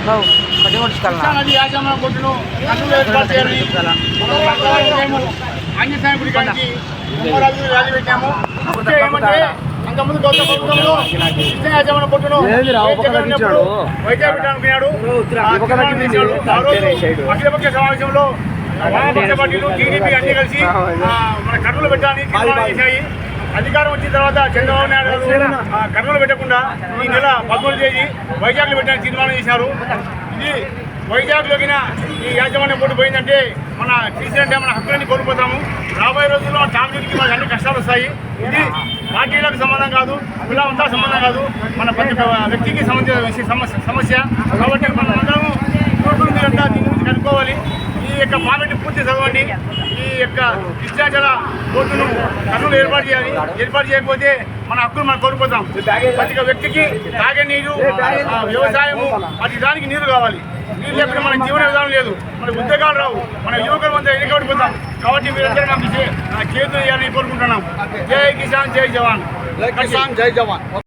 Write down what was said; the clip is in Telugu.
కృష్ణానది యాజమాన్య బొట్టును కర్నూలు ఏర్పాటు చేయాలని ఆంజనేయ గుడి కానీ ముమ్మరాజు ర్యాలీ పెట్టాము. ఏమంటే అంతకుముందు గౌతమ ప్రభుత్వంలో కృష్ణ యాజమాన్య బొట్టును వైద్య పెట్టాలనుకున్నాడు. అఖిలపక్ష సమావేశంలో వామపక్ష పార్టీలు టీడీపీ అన్ని కలిసి మన కర్నూలు పెట్టాలని తీర్మానం చేశాయి. అధికారం వచ్చిన తర్వాత చంద్రబాబు నాయుడు గారు కర్నూలు పెట్టకుండా ఈ నెల 13వ తేదీ వైజాగ్లో పెట్టడానికి తీర్మానం చేశారు. ఇది వైజాగ్లోకిన ఈ యాజమాన్యం బోర్డు పోయిందంటే మన తీసినట్టే మన హక్కులన్నీ కోల్పోతాము. రాబోయే రోజుల్లో టాబ్లెట్కి మనకు అన్ని కష్టాలు వస్తాయి. ఇది పార్టీలకు సంబంధం కాదు, పిల్లలంతా సంబంధం కాదు, మన ప్రతి వ్యక్తికి సంబంధించిన సమస్య. కాబట్టి మనం అందరం మీరంతా దీని గురించి కనుక్కోవాలి. ఈ యొక్క పార్లమెంట్ పూర్తి చదవండి. ఈ యొక్క కృష్ణాజల బోర్డును కర్నూలు ఏర్పాటు చేయాలి. ఏర్పాటు చేయకపోతే మన హక్కులు మనం కోల్పోతాం. ప్రతి వ్యక్తికి తాగే నీరు, వ్యవసాయము, ప్రతి దానికి నీరు కావాలి. నీరు లేకపోతే మన జీవన విధానం లేదు, మన ఉద్యోగాలు రావు, మన యువకులు అంతా ఎన్నికబడిపోతాం. కాబట్టి మీరందరూ మాకు చేతులు ఇవ్వాలని కోరుకుంటున్నాం. జై కిసాన్, జై జవాన్. జై కిసాన్, జై జవాన్.